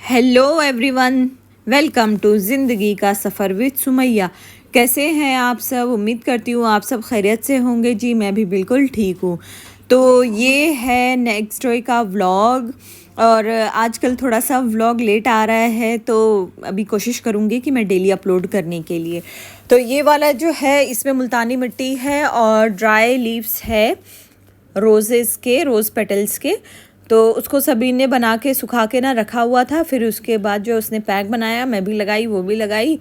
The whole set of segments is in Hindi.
हेलो एवरीवन, वेलकम टू ज़िंदगी का सफ़र विद सुमैया। कैसे हैं आप सब? उम्मीद करती हूँ आप सब खैरियत से होंगे। जी मैं भी बिल्कुल ठीक हूँ। तो ये है नेक्स्ट डे का व्लॉग और आजकल थोड़ा सा व्लॉग लेट आ रहा है, तो अभी कोशिश करूँगी कि मैं डेली अपलोड करने के लिए। तो ये वाला जो है इसमें मुल्तानी मिट्टी है और ड्राई लीव्स है रोज़ेस के, रोज़ पेटल्स के। तो उसको सभी ने बना के सुखा के ना रखा हुआ था। फिर उसके बाद जो उसने पैक बनाया, मैं भी लगाई, वो भी लगाई।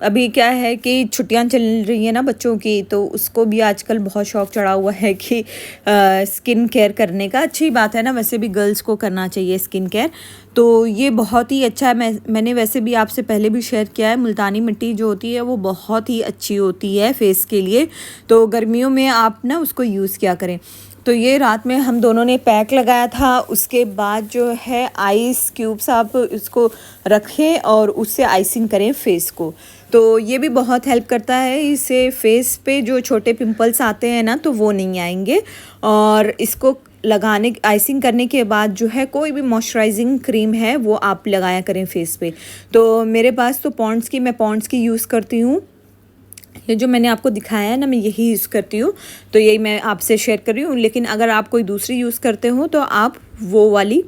अभी क्या है कि छुट्टियां चल रही हैं ना बच्चों की, तो उसको भी आजकल बहुत शौक़ चढ़ा हुआ है कि स्किन केयर करने का। अच्छी बात है ना, वैसे भी गर्ल्स को करना चाहिए स्किन केयर। तो ये बहुत ही अच्छा है। मैंने वैसे भी आपसे पहले भी शेयर किया है, मुल्तानी मिट्टी जो होती है वो बहुत ही अच्छी होती है फेस के लिए। तो गर्मियों में आप ना उसको यूज़ किया करें। तो ये रात में हम दोनों ने पैक लगाया था। उसके बाद जो है आइस क्यूब्स आप उसको रखें और उससे आइसिंग करें फेस को। तो ये भी बहुत हेल्प करता है। इससे फेस पे जो छोटे पिंपल्स आते हैं ना, तो वो नहीं आएंगे। और इसको लगाने, आइसिंग करने के बाद जो है कोई भी मॉइस्चराइजिंग क्रीम है वो आप लगाया करें फेस पे। तो मेरे पास तो मैं पॉन्ड्स की यूज़ करती हूँ। ये जो मैंने आपको दिखाया है ना, मैं यही यूज़ करती हूँ। तो यही मैं आपसे शेयर कर रही हूँ। लेकिन अगर आप कोई दूसरी यूज़ करते हो तो आप वो वाली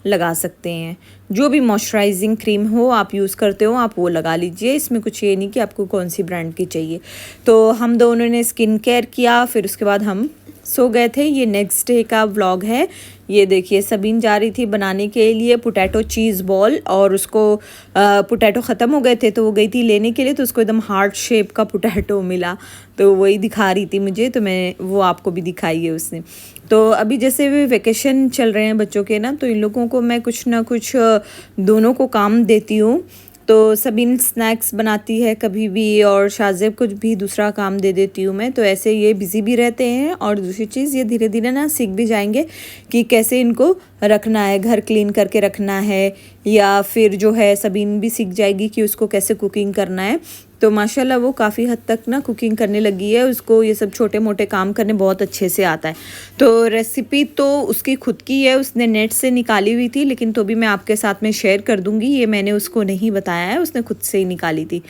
लगा सकते हैं। जो भी मॉइस्चराइजिंग क्रीम हो आप यूज़ करते हो, आप वो लगा लीजिए। इसमें कुछ ये नहीं कि आपको कौन सी ब्रांड की चाहिए। तो हम दोनों ने स्किन केयर किया, फिर उसके बाद हम सो गए थे। ये नेक्स्ट डे का व्लॉग है। ये देखिए, सबीन जा रही थी बनाने के लिए पोटैटो चीज़ बॉल, और उसको पोटैटो ख़त्म हो गए थे तो वो गई थी लेने के लिए। तो उसको एकदम हार्ट शेप का पोटैटो मिला, तो वही दिखा रही थी मुझे। तो मैं वो आपको भी दिखाई है उसने। तो अभी जैसे वे वेकेशन चल रहे हैं बच्चों के ना, तो इन लोगों को मैं कुछ ना कुछ दोनों को काम देती हूँ। तो सबीन स्नैक्स बनाती है कभी भी, और शाज़ेब कुछ भी दूसरा काम दे देती हूँ मैं। तो ऐसे ये बिज़ी भी रहते हैं, और दूसरी चीज़ ये धीरे धीरे ना सीख भी जाएंगे कि कैसे इनको रखना है, घर क्लीन करके रखना है। या फिर जो है सबीन भी सीख जाएगी कि उसको कैसे कुकिंग करना है। तो माशाल्लाह वो काफ़ी हद तक ना कुकिंग करने लगी है। उसको ये सब छोटे मोटे काम करने बहुत अच्छे से आता है। तो रेसिपी तो उसकी खुद की है, उसने नेट से निकाली हुई थी, लेकिन तो भी मैं आपके साथ में शेयर कर दूंगी। ये मैंने उसको नहीं बताया है, उसने खुद से ही निकाली थी।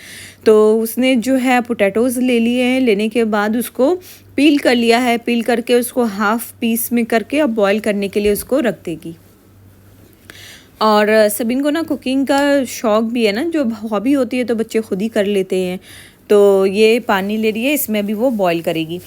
तो उसने जो है पोटैटोज़ ले लिए हैं। लेने के बाद उसको पील कर लिया है। पील करके उसको हाफ़ पीस में करके अब बॉयल करने के लिए उसको रख देगी। और सबीन को ना कुकिंग का शौक़ भी है ना, जो हॉबी होती है तो बच्चे खुद ही कर लेते हैं। तो ये पानी ले रही है, इसमें अभी वो बॉईल करेगी।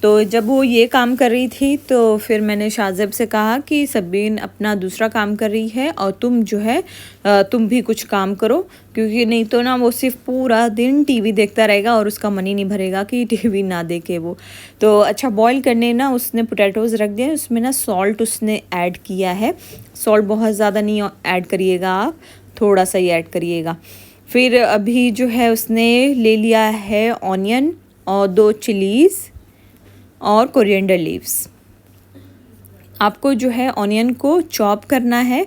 तो जब वो ये काम कर रही थी तो फिर मैंने शाज़ेब से कहा कि सबीन अपना दूसरा काम कर रही है और तुम जो है तुम भी कुछ काम करो, क्योंकि नहीं तो ना वो सिर्फ पूरा दिन टीवी देखता रहेगा और उसका मन ही नहीं भरेगा कि टीवी ना देखे वो। तो अच्छा, बॉईल करने ना उसने पोटैटोज़ रख दिए। उसमें ना सॉल्ट उसने ऐड किया है। सॉल्ट बहुत ज़्यादा नहीं ऐड करिएगा आप, थोड़ा सा ही ऐड करिएगा। फिर अभी जो है उसने ले लिया है ऑनियन और 2 चिलीज़ और कोरिएंडर लीव्स। आपको जो है ऑनियन को चॉप करना है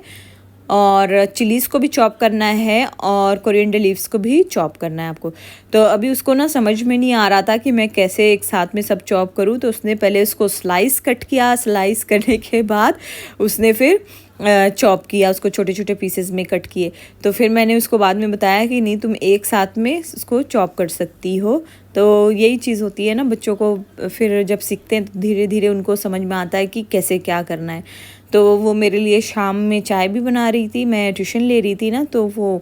और चिलीज़ को भी चॉप करना है और कोरिएंडर लीव्स को भी चॉप करना है आपको। तो अभी उसको ना समझ में नहीं आ रहा था कि मैं कैसे एक साथ में सब चॉप करूँ। तो उसने पहले उसको स्लाइस कट किया। स्लाइस करने के बाद उसने फिर चॉप किया, उसको छोटे छोटे पीसेस में कट किए। तो फिर मैंने उसको बाद में बताया कि नहीं, तुम एक साथ में उसको चॉप कर सकती हो। तो यही चीज़ होती है ना, बच्चों को फिर जब सीखते हैं तो धीरे धीरे उनको समझ में आता है कि कैसे क्या करना है। तो वो मेरे लिए शाम में चाय भी बना रही थी। मैं ट्यूशन ले रही थी ना, तो वो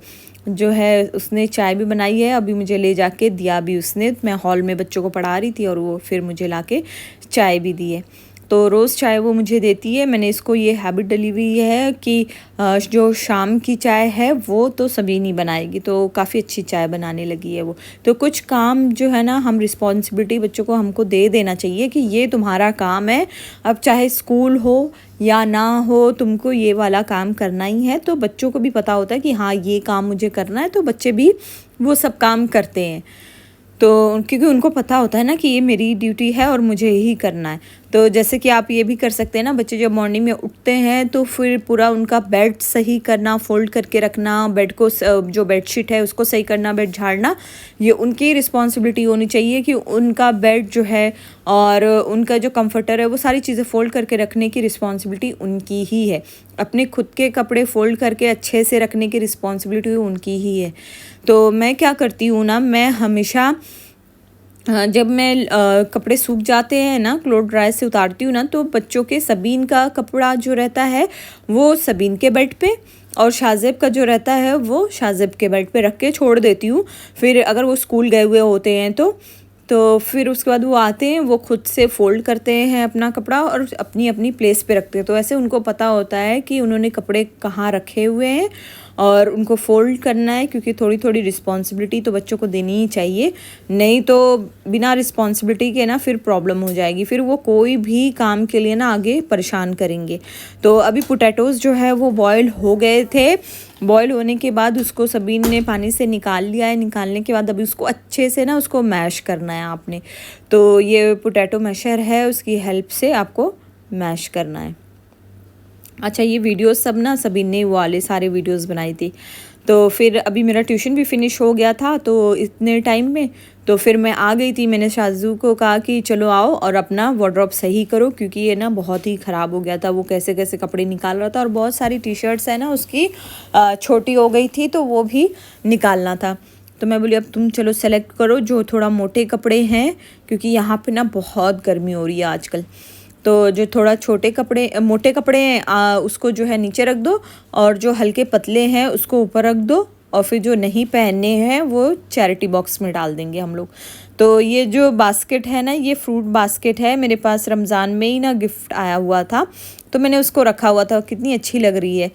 जो है उसने चाय भी बनाई है। अभी मुझे ले जाके दिया भी उसने। मैं हॉल में बच्चों को पढ़ा रही थी और वो फिर मुझे लाके चाय भी दी है। तो रोज़ चाय वो मुझे देती है। मैंने इसको ये हैबिट डली हुई है कि जो शाम की चाय है वो तो सबीन ही बनाएगी। तो काफ़ी अच्छी चाय बनाने लगी है वो। तो कुछ काम जो है ना, हम रिस्पॉन्सिबिलिटी बच्चों को हमको दे देना चाहिए कि ये तुम्हारा काम है। अब चाहे स्कूल हो या ना हो, तुमको ये वाला काम करना ही है। तो बच्चों को भी पता होता है कि हाँ, ये काम मुझे करना है। तो बच्चे भी वो सब काम करते हैं। तो क्योंकि उनको पता होता है ना कि ये मेरी ड्यूटी है और मुझे ही करना है। तो जैसे कि आप ये भी कर सकते हैं ना, बच्चे जब मॉर्निंग में उठते हैं तो फिर पूरा उनका बेड सही करना, फोल्ड करके रखना, बेड को जो बेडशीट है उसको सही करना, बेड झाड़ना, ये उनकी रिस्पॉन्सिबिलिटी होनी चाहिए कि उनका बेड जो है और उनका जो कंफर्टर है वो सारी चीज़ें फ़ोल्ड करके रखने की रिस्पॉन्सिबिलिटी उनकी ही है। अपने खुद के कपड़े फ़ोल्ड करके अच्छे से रखने की रिस्पॉन्सिबिलिटी उनकी ही है। तो मैं क्या करती हूँ ना, मैं हमेशा जब मैं कपड़े सूख जाते हैं ना, क्लोथ ड्रायर से उतारती हूँ ना, तो बच्चों के सबीन का कपड़ा जो रहता है वो सबीन के बेड पे और शाज़ेब का जो रहता है वो शाज़ेब के बेड पे रख के छोड़ देती हूँ। फिर अगर वो स्कूल गए हुए होते हैं तो फिर उसके बाद वो आते हैं, वो खुद से फ़ोल्ड करते हैं अपना कपड़ा और अपनी अपनी प्लेस पे रखते हैं। तो ऐसे उनको पता होता है कि उन्होंने कपड़े कहाँ रखे हुए हैं और उनको फ़ोल्ड करना है, क्योंकि थोड़ी थोड़ी रिस्पॉन्सिबिलिटी तो बच्चों को देनी ही चाहिए। नहीं तो बिना रिस्पॉन्सिबिलिटी के ना फिर प्रॉब्लम हो जाएगी, फिर वो कोई भी काम के लिए ना आगे परेशान करेंगे। तो अभी पोटैटोज़ जो है वो बॉयल हो गए थे। बॉयल होने के बाद उसको सबीन ने पानी से निकाल लिया है। निकालने के बाद अभी उसको अच्छे से ना उसको मैश करना है आपने। तो ये पोटैटो मैशर है, उसकी हेल्प से आपको मैश करना है। अच्छा, ये वीडियोस सब ना सबीन ने वो वाले सारे वीडियोस बनाई थी। तो फिर अभी मेरा ट्यूशन भी फिनिश हो गया था तो इतने टाइम में, तो फिर मैं आ गई थी। मैंने शाजू को कहा कि चलो आओ और अपना वार्डरोब सही करो, क्योंकि ये ना बहुत ही ख़राब हो गया था। वो कैसे कैसे कपड़े निकाल रहा था और बहुत सारी टी शर्ट्स है ना उसकी छोटी हो गई थी, तो वो भी निकालना था। तो मैं बोली अब तुम चलो सेलेक्ट करो जो थोड़ा मोटे कपड़े हैं, क्योंकि यहाँ पे ना बहुत गर्मी हो रही है आजकल। तो जो थोड़ा छोटे कपड़े मोटे कपड़े हैं उसको जो है नीचे रख दो, और जो हल्के पतले हैं उसको ऊपर रख दो, और फिर जो नहीं पहनने हैं वो चैरिटी बॉक्स में डाल देंगे हम लोग। तो ये जो बास्केट है ना, ये फ्रूट बास्केट है, मेरे पास रमज़ान में ही ना गिफ्ट आया हुआ था, तो मैंने उसको रखा हुआ था। कितनी अच्छी लग रही है,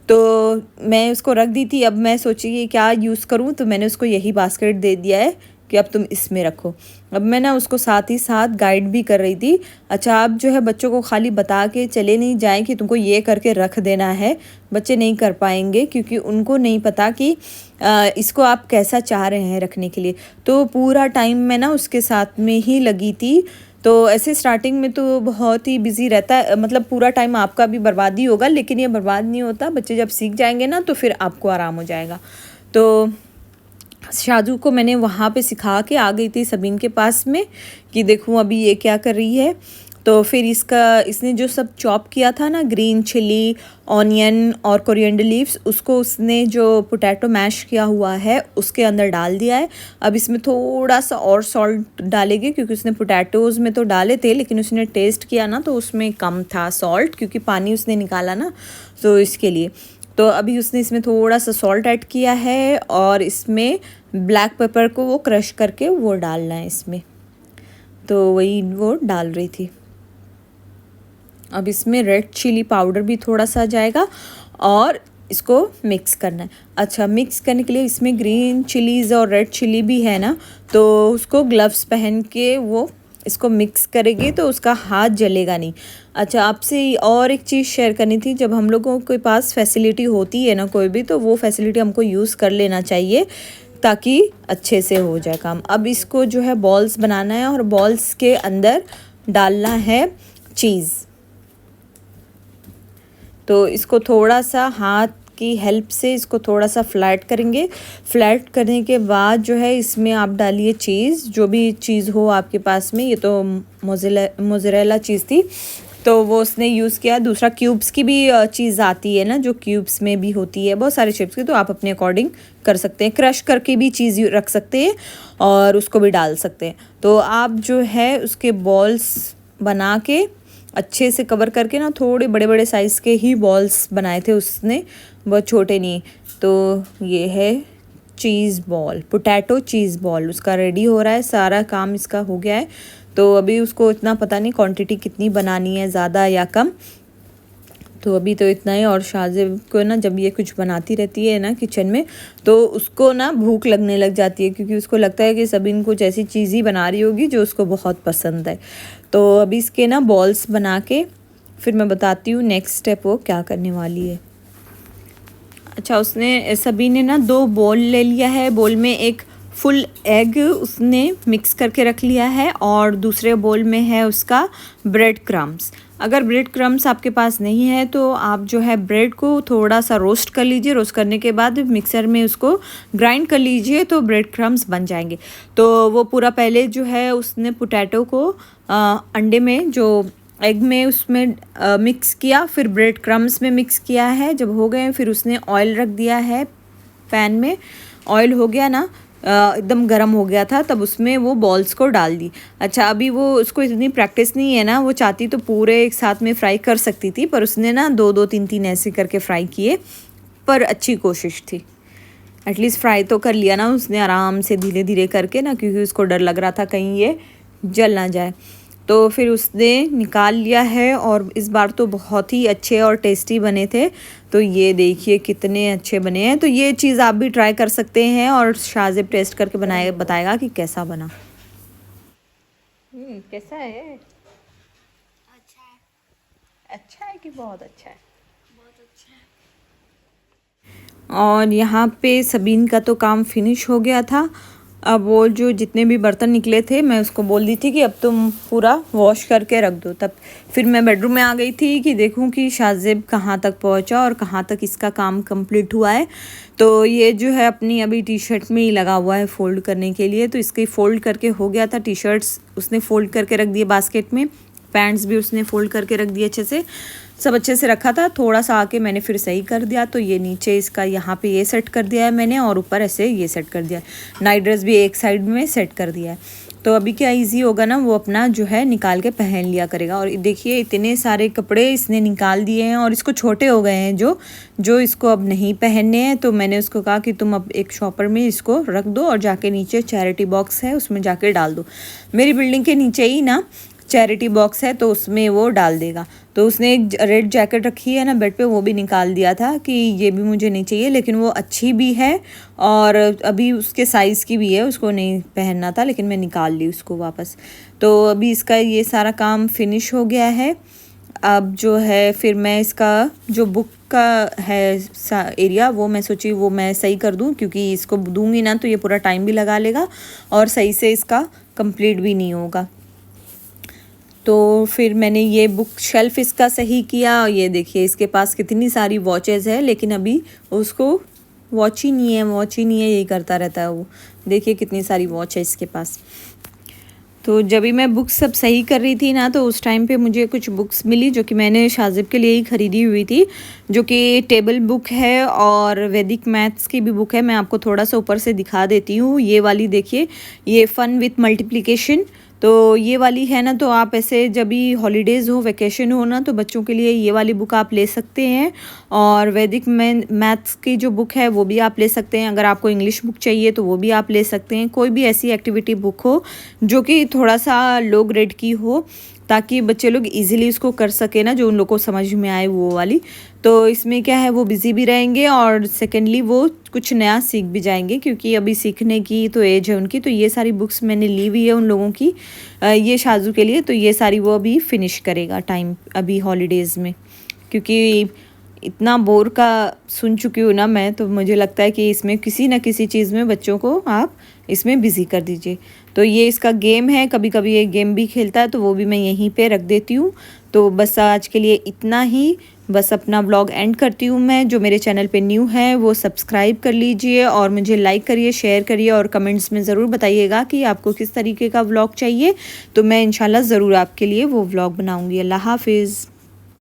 तो मैं उसको रख दी थी। अब मैं सोची कि क्या यूज़ करूँ, तो मैंने उसको यही बास्केट दे दिया है कि अब तुम इसमें रखो। अब मैं ना उसको साथ ही साथ गाइड भी कर रही थी। अच्छा, आप जो है बच्चों को खाली बता के चले नहीं जाएं कि तुमको ये करके रख देना है, बच्चे नहीं कर पाएंगे, क्योंकि उनको नहीं पता कि इसको आप कैसा चाह रहे हैं रखने के लिए। तो पूरा टाइम मैं ना उसके साथ में ही लगी थी। तो ऐसे स्टार्टिंग में तो बहुत ही बिजी रहता है, मतलब पूरा टाइम आपका भी बर्बाद ही होगा, लेकिन ये बर्बाद नहीं होता। बच्चे जब सीख जाएंगे ना तो फिर आपको आराम हो जाएगा। तो शाजू को मैंने वहाँ पे सिखा के आ गई थी सबीन के पास में कि देखूँ अभी ये क्या कर रही है। तो फिर इसने जो सब चॉप किया था ना, ग्रीन चिली, ऑनियन और कोरिएंडर लीव्स, उसको उसने जो पोटैटो मैश किया हुआ है उसके अंदर डाल दिया है। अब इसमें थोड़ा सा और सॉल्ट डालेगी, क्योंकि उसने पोटैटोज़ में तो डाले थे लेकिन उसने टेस्ट किया ना तो उसमें कम था सॉल्ट, क्योंकि पानी उसने निकाला ना, तो इसके लिए। तो अभी उसने इसमें थोड़ा सा सॉल्ट ऐड किया है और इसमें ब्लैक पेपर को वो क्रश करके वो डालना है इसमें। तो वही वो डाल रही थी। अब इसमें रेड चिली पाउडर भी थोड़ा सा जाएगा और इसको मिक्स करना है। अच्छा, मिक्स करने के लिए इसमें ग्रीन चिलीज़ और रेड चिली भी है ना, तो उसको ग्लव्स पहन के वो इसको मिक्स करेगी तो उसका हाथ जलेगा नहीं। अच्छा, आपसे और एक चीज़ शेयर करनी थी। जब हम लोगों के पास फैसिलिटी होती है ना कोई भी, तो वो फैसिलिटी हमको यूज़ कर लेना चाहिए ताकि अच्छे से हो जाए काम। अब इसको जो है बॉल्स बनाना है और बॉल्स के अंदर डालना है चीज़। तो इसको थोड़ा सा हाथ की हेल्प से इसको थोड़ा सा फ्लैट करेंगे। फ्लैट करने के बाद जो है इसमें आप डालिए चीज़, जो भी चीज़ हो आपके पास में। ये तो मोज़रेला चीज़ थी तो वो उसने यूज़ किया। दूसरा क्यूब्स की भी चीज़ आती है ना, जो क्यूब्स में भी होती है, बहुत सारे शेप्स की, तो आप अपने अकॉर्डिंग कर सकते हैं। क्रश करके भी चीज़ रख सकते हैं और उसको भी डाल सकते हैं। तो आप जो है उसके बॉल्स बना के अच्छे से कवर करके ना, थोड़े बड़े बड़े साइज़ के ही बॉल्स बनाए थे उसने, बहुत छोटे नहीं। तो ये है चीज़ बॉल, पोटैटो चीज़ बॉल उसका रेडी हो रहा है। सारा काम इसका हो गया है। तो अभी उसको इतना पता नहीं क्वांटिटी कितनी बनानी है, ज़्यादा या कम। तो अभी तो इतना ही। और शाज़ेब को ना जब ये कुछ बनाती रहती है ना किचन में, तो उसको ना भूख लगने लग जाती है, क्योंकि उसको लगता है कि सबीन कुछ ऐसी चीज़ ही बना रही होगी जो उसको बहुत पसंद है। तो अभी इसके ना बॉल्स बना के फिर मैं बताती हूँ नेक्स्ट स्टेप वो क्या करने वाली है। अच्छा, उसने सबीन ने ना 2 बॉल ले लिया है। बॉल में एक फुल एग उसने मिक्स करके रख लिया है और दूसरे बोल में है उसका ब्रेड क्रम्स। अगर ब्रेड क्रम्स आपके पास नहीं है तो आप जो है ब्रेड को थोड़ा सा रोस्ट कर लीजिए। रोस्ट करने के बाद मिक्सर में उसको ग्राइंड कर लीजिए तो ब्रेड क्रम्स बन जाएंगे। तो वो पूरा पहले जो है उसने पोटैटो को अंडे में जो एग में उसमें मिक्स किया, फिर ब्रेड क्रम्स में मिक्स किया है। जब हो गए फिर उसने ऑयल रख दिया है पैन में। ऑयल हो गया ना, एकदम गर्म हो गया था, तब उसमें वो बॉल्स को डाल दी। अच्छा, अभी वो उसको इतनी प्रैक्टिस नहीं है ना, वो चाहती तो पूरे एक साथ में फ्राई कर सकती थी, पर उसने ना 2-2 3-3 ऐसे करके फ्राई किए। पर अच्छी कोशिश थी, एटलीस्ट फ्राई तो कर लिया ना उसने आराम से धीरे धीरे करके ना, क्योंकि उसको डर लग रहा था कहीं ये जल ना जाए। तो फिर उसने निकाल लिया है और इस बार तो बहुत ही अच्छे और टेस्टी बने थे। तो ये देखिए कितने अच्छे बने हैं। तो ये चीज़ आप भी ट्राई कर सकते हैं और शाज़ेब टेस्ट करके बताएगा कि कैसा बना। कैसा है? अच्छा है। अच्छा है कि बहुत अच्छा है? बहुत अच्छा है। और यहाँ पे सबीन का तो काम फिनिश हो गया था। अब वो जो जितने भी बर्तन निकले थे मैं उसको बोल दी थी कि अब तुम पूरा वॉश करके रख दो। तब फिर मैं बेडरूम में आ गई थी कि देखूं कि शाज़ेब कहाँ तक पहुँचा और कहाँ तक इसका काम कंप्लीट हुआ है। तो ये जो है अपनी अभी टी शर्ट में ही लगा हुआ है फ़ोल्ड करने के लिए। तो इसके फ़ोल्ड करके हो गया था। टी शर्ट्स उसने फ़ोल्ड करके रख दिए बास्केट में, पैंट्स भी उसने फ़ोल्ड करके रख दिए अच्छे से, सब अच्छे से रखा था। थोड़ा सा आके मैंने फिर सही कर दिया। तो ये नीचे इसका यहाँ पे ये सेट कर दिया है मैंने और ऊपर ऐसे ये सेट कर दिया है। नाइट ड्रेस भी एक साइड में सेट कर दिया है। तो अभी क्या इजी होगा ना, वो अपना जो है निकाल के पहन लिया करेगा। और देखिए इतने सारे कपड़े इसने निकाल दिए हैं और इसको छोटे हो गए हैं जो इसको अब नहीं पहनने हैं। तो मैंने उसको कहा कि तुम अब एक शॉपर में इसको रख दो और जाके नीचे चैरिटी बॉक्स है उसमें जाके डाल दो। मेरी बिल्डिंग के नीचे ही ना चैरिटी बॉक्स है तो उसमें वो डाल देगा। तो उसने एक रेड जैकेट रखी है ना बेड पे, वो भी निकाल दिया था कि ये भी मुझे नहीं चाहिए, लेकिन वो अच्छी भी है और अभी उसके साइज़ की भी है, उसको नहीं पहनना था, लेकिन मैं निकाल ली उसको वापस। तो अभी इसका ये सारा काम फिनिश हो गया है। अब जो है फिर मैं इसका जो बुक का है एरिया वो मैं सोची वो मैं सही कर दूं, क्योंकि इसको दूंगी ना तो ये पूरा टाइम भी लगा लेगा और सही से इसका कंप्लीट भी नहीं होगा। तो फिर मैंने ये बुक शेल्फ इसका सही किया। ये देखिए इसके पास कितनी सारी वॉचेज़ है, लेकिन अभी उसको वॉच ही नहीं है, यही करता रहता है वो। देखिए कितनी सारी वॉच है इसके पास। तो जब भी मैं बुक्स सब सही कर रही थी ना, तो उस टाइम पे मुझे कुछ बुक्स मिली जो कि मैंने शाज़ेब के लिए ही ख़रीदी हुई थी, जो कि टेबल बुक है और वैदिक मैथ्स की भी बुक है। मैं आपको थोड़ा सा ऊपर से दिखा देती हूँ। ये वाली देखिए, ये फ़न विथ मल्टीप्लिकेशन। तो ये वाली है ना, तो आप ऐसे जब भी हॉलीडेज़ हो, वैकेशन हो ना, तो बच्चों के लिए ये वाली बुक आप ले सकते हैं। और वैदिक मैथ्स की जो बुक है वो भी आप ले सकते हैं। अगर आपको इंग्लिश बुक चाहिए तो वो भी आप ले सकते हैं। कोई भी ऐसी एक्टिविटी बुक हो जो कि थोड़ा सा लो ग्रेड की हो, ताकि बच्चे लोग इजीली उसको कर सके ना, जो उन लोग को समझ में आए वो वाली। तो इसमें क्या है, वो बिज़ी भी रहेंगे और सेकेंडली वो कुछ नया सीख भी जाएंगे, क्योंकि अभी सीखने की तो एज है उनकी। तो ये सारी बुक्स मैंने ली हुई है उन लोगों की, ये शाजू के लिए। तो ये सारी वो अभी फिनिश करेगा टाइम अभी हॉलीडेज़ में, क्योंकि इतना बोर का सुन चुकी हूँ ना मैं, तो मुझे लगता है कि इसमें किसी न किसी चीज़ में बच्चों को आप इसमें बिज़ी कर दीजिए। तो ये इसका गेम है, कभी कभी ये गेम भी खेलता है, तो वो भी मैं यहीं पे रख देती हूँ। तो बस आज के लिए इतना ही। बस अपना व्लॉग एंड करती हूँ मैं। जो मेरे चैनल पे न्यू है वो सब्सक्राइब कर लीजिए और मुझे लाइक करिए, शेयर करिए और कमेंट्स में ज़रूर बताइएगा कि आपको किस तरीके का व्लॉग चाहिए। तो मैं इंशाल्लाह ज़रूर आपके लिए वो व्लॉग बनाऊँगी। अल्लाह हाफिज़।